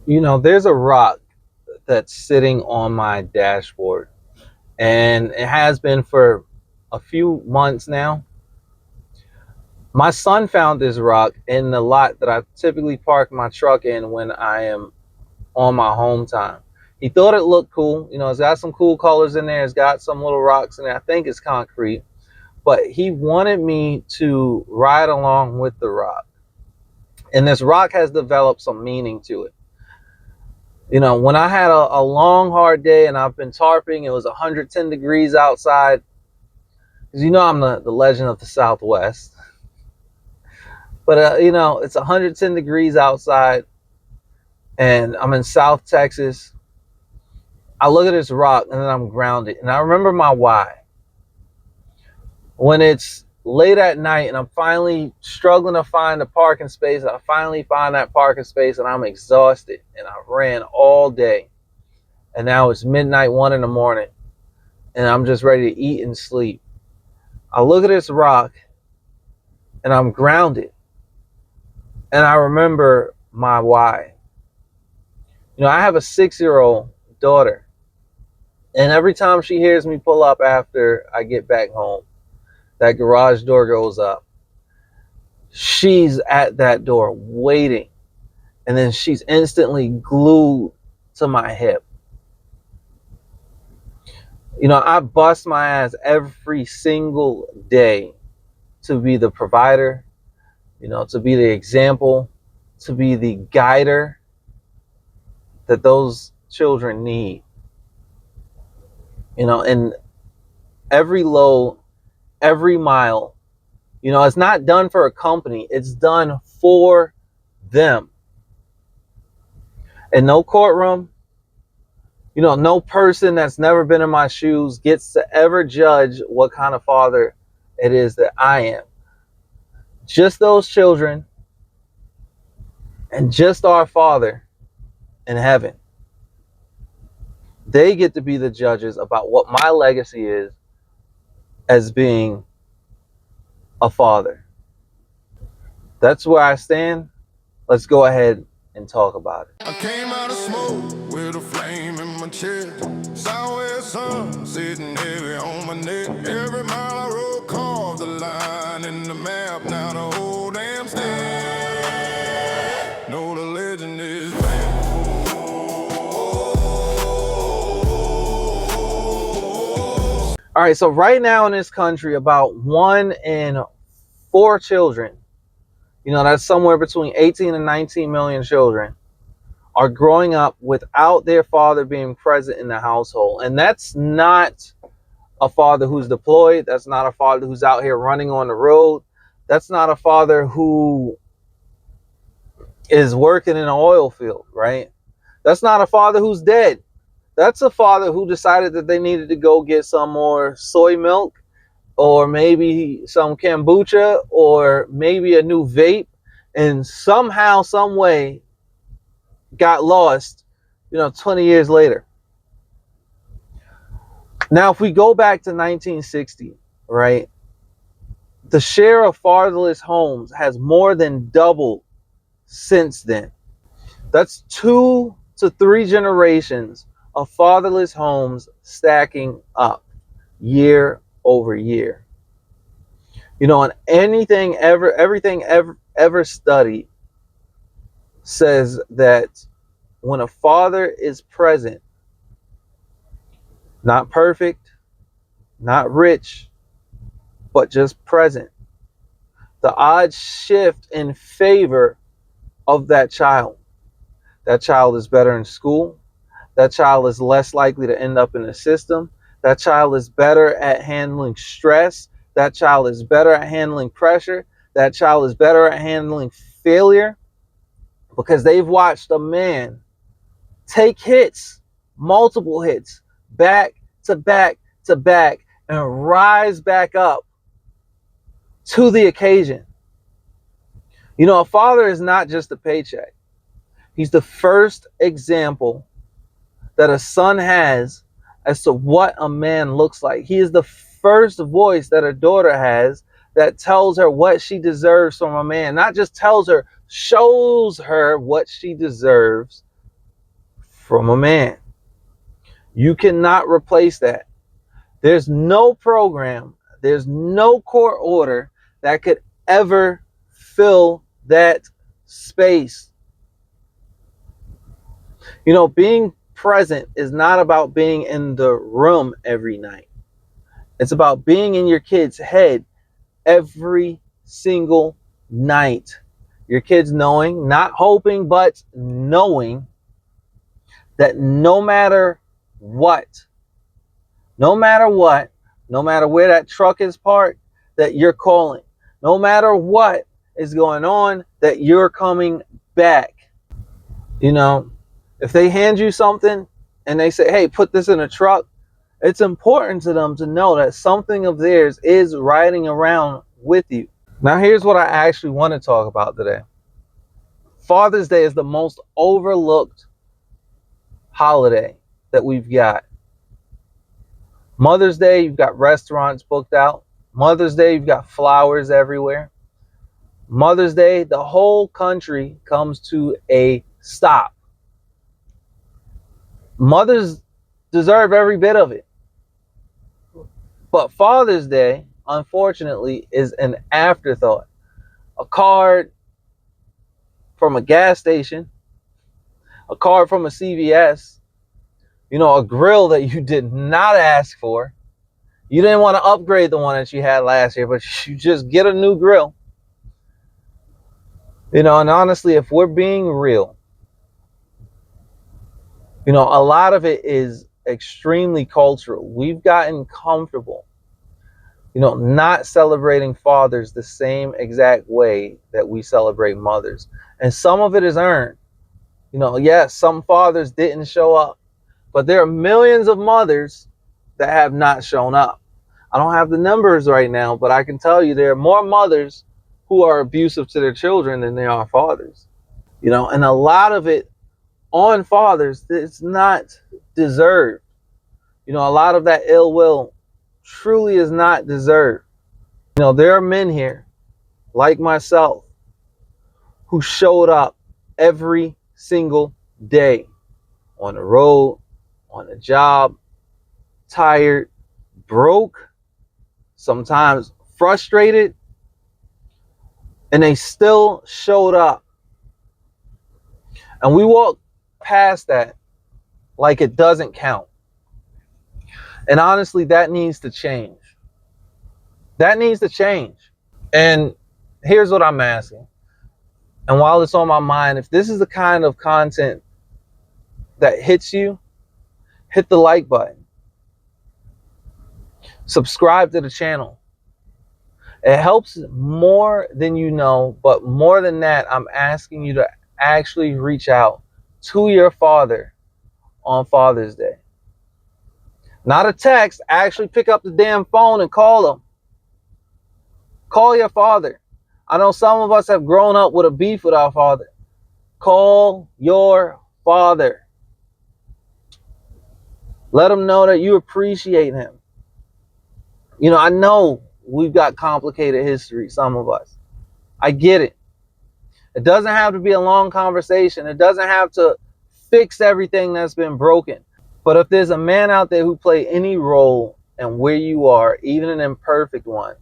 There's a rock that's sitting on my dashboard, and it has been for a few months now. My son found this rock in the lot that I typically park my truck in when I am on my home time. He thought it looked cool. It's got some cool colors in there. It's got some little rocks in there. I think it's concrete. But he wanted me to ride along with the rock. And this rock has developed some meaning to it. When I had a long, hard day and I've been tarping, it was 110 degrees outside. Because I'm the legend of the Southwest. But, it's 110 degrees outside and I'm in South Texas. I look at this rock and then I'm grounded. And I remember my why. When it's late at night and I'm finally struggling to find a parking space, I finally find that parking space and I'm exhausted and I ran all day. And now it's midnight, 1 in the morning, and I'm just ready to eat and sleep. I look at this rock and I'm grounded. And I remember my why. I have a 6-year-old daughter. And every time she hears me pull up after I get back home, that garage door goes up. She's at that door waiting. And then she's instantly glued to my hip. I bust my ass every single day to be the provider, to be the example, to be the guider that those children need. And every load, every mile, it's not done for a company, it's done for them. And no courtroom, no person that's never been in my shoes gets to ever judge what kind of father it is that I am. Just those children and just our Father in heaven. They get to be the judges about what my legacy is as being a father. That's where I stand. Let's go ahead and talk about it. I came out of smoke with a flame in my chest. Southwest sun sitting heavy on my neck. Every mile I rode carved the line in the map. Now the whole damn state know the legend is back. All right, so right now in this country, about 1 in 4 children, that's somewhere between 18 and 19 million children, are growing up without their father being present in the household. And that's not a father who's deployed. That's not a father who's out here running on the road. That's not a father who is working in an oil field, right? That's not a father who's dead. That's a father who decided that they needed to go get some more soy milk, or maybe some kombucha, or maybe a new vape, and somehow, some way got lost, 20 years later. Now, if we go back to 1960, right, the share of fatherless homes has more than doubled since then. That's 2 to 3 generations of fatherless homes stacking up year over year. And everything ever studied says that when a father is present, not perfect, not rich, but just present, the odds shift in favor of that child. That child is better in school. That child is less likely to end up in the system. That child is better at handling stress. That child is better at handling pressure. That child is better at handling failure, because they've watched a man take hits, multiple hits, back to back to back, and rise back up to the occasion. A father is not just a paycheck. He's the first example that a son has as to what a man looks like. He is the first voice that a daughter has that tells her what she deserves from a man. Not just tells her, shows her what she deserves from a man. You cannot replace that. There's no program, there's no court order that could ever fill that space. You know, being present is not about being in the room every night. It's about being in your kid's head every single night. Your kids knowing, not hoping, but knowing that what, no matter what, no matter where that truck is parked, that you're calling. No matter what is going on, that you're coming back. You know, if they hand you something and they say, hey, put this in a truck, it's important to them to know that something of theirs is riding around with you. Now, here's what I actually want to talk about today. Father's Day is the most overlooked holiday that we've got. Mother's Day, you've got restaurants booked out. Mother's Day, you've got flowers everywhere. Mother's Day, the whole country comes to a stop. Mothers deserve every bit of it. But Father's Day, unfortunately, is an afterthought. A card from a gas station, a card from a CVS, you know, a grill that you did not ask for. You didn't want to upgrade the one that you had last year, but you just get a new grill. You know, and honestly, if we're being real, you know, a lot of it is extremely cultural. We've gotten comfortable, you know, not celebrating fathers the same exact way that we celebrate mothers. And some of it is earned. You know, yes, some fathers didn't show up, but there are millions of mothers that have not shown up. I don't have the numbers right now, but I can tell you there are more mothers who are abusive to their children than there are fathers. You know, and a lot of it on fathers, it's not deserved. You know, a lot of that ill will truly is not deserved. You know, there are men here, like myself, who showed up every single day on the road, on the job, tired, broke, sometimes frustrated, and they still showed up. And we walk past that like it doesn't count. And honestly, that needs to change. That needs to change. And here's what I'm asking. And while it's on my mind, if this is the kind of content that hits you, hit the like button. Subscribe to the channel. It helps more than you know, but more than that, I'm asking you to actually reach out to your father on Father's Day. Not a text, actually pick up the damn phone and call him. Call your father. I know some of us have grown up with a beef with our father. Call your father. Let him know that you appreciate him. You know, I know we've got complicated history, some of us. I get it. It doesn't have to be a long conversation. It doesn't have to fix everything that's been broken. But if there's a man out there who played any role in where you are, even an imperfect one,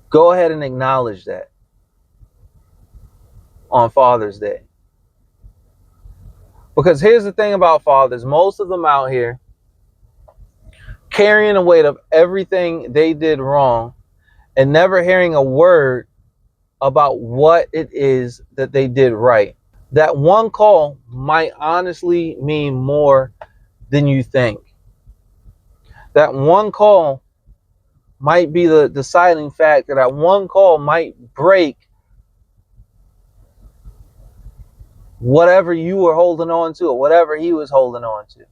go ahead and acknowledge that on Father's Day. Because here's the thing about fathers. Most of them out here carrying the weight of everything they did wrong and never hearing a word about what it is that they did right. That one call might honestly mean more than you think. That one call might be the deciding factor. That one call might break whatever you were holding on to or whatever he was holding on to.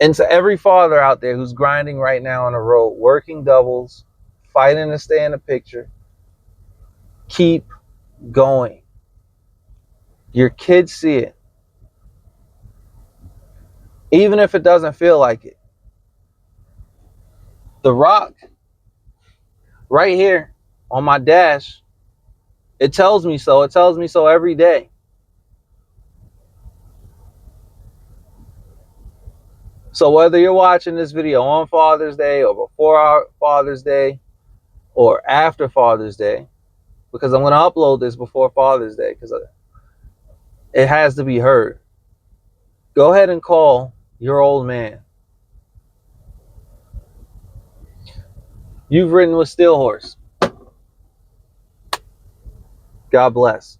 And to every father out there who's grinding right now on the road, working doubles, fighting to stay in the picture, keep going. Your kids see it. Even if it doesn't feel like it. The rock right here on my dash, it tells me so. It tells me so every day. So whether you're watching this video on Father's Day or before our Father's Day or after Father's Day, because I'm going to upload this before Father's Day because it has to be heard. Go ahead and call your old man. You've ridden with Steel Horse. God bless.